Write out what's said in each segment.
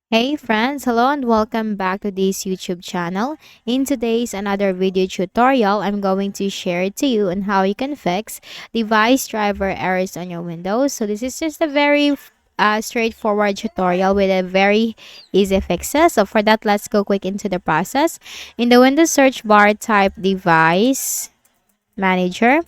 Hey friends, hello and welcome back to this YouTube channel. In today's another video tutorial, I'm going to share to you on how you can fix device driver errors on your Windows. So this is just a very straightforward tutorial with a very easy fixes. So for that, let's go quick into the process. In the Windows search bar, type device manager.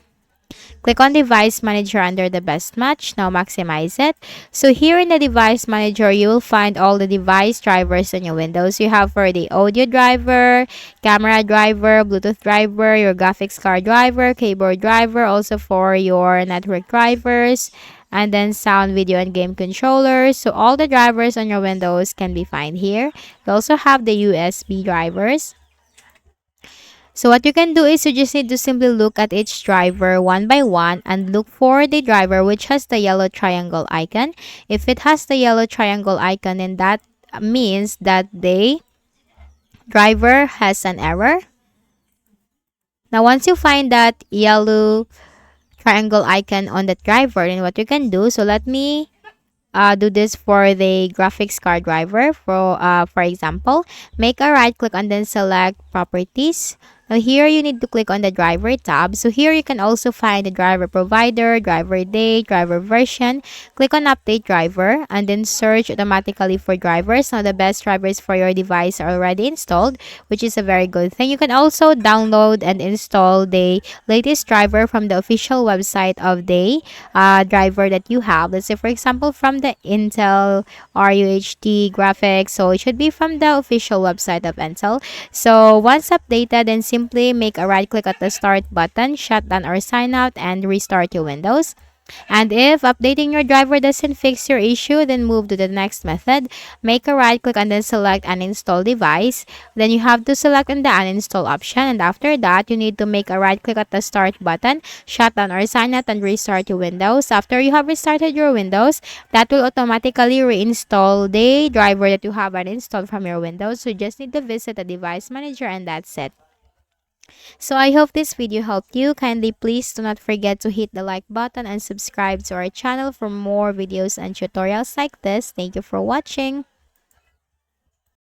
Click on Device Manager under the best match. Now maximize it. So here in the Device Manager, you will find all the device drivers on your Windows. You have for the audio driver, camera driver, Bluetooth driver, your graphics card driver, keyboard driver, also for your network drivers, and then sound, video, and game controllers. So all the drivers on your Windows can be found here. You also have the USB drivers. So what you can do is you just need to simply look at each driver one by one and look for the driver which has the yellow triangle icon. If it has the yellow triangle icon, then that means that the driver has an error. Now once you find that yellow triangle icon on the driver, then what you can do, so let me do this for the graphics card driver. For example, make a right click and then select properties. Now here you need to click on the driver tab. So here you can also find the driver provider, driver date, driver version. Click on update driver and then search automatically for drivers. Now the best drivers for your device are already installed, which is a very good thing. You can also download and install the latest driver from the official website of the driver that you have. Let's say for example from the Intel RUHD graphics. So it should be from the official website of Intel. So once updated, then simply make a right click at the start button, shut down or sign out, and restart your Windows. And if updating your driver doesn't fix your issue, then move to the next method. Make a right click and then select uninstall device. Then you have to select on the uninstall option, and after that, you need to make a right click at the start button, shut down or sign out, and restart your Windows. After you have restarted your Windows, that will automatically reinstall the driver that you have uninstalled from your Windows. So you just need to visit the device manager, and that's it. So I hope this video helped you. Kindly please do not forget to hit the like button and subscribe to our channel for more videos and tutorials like this. Thank you for watching.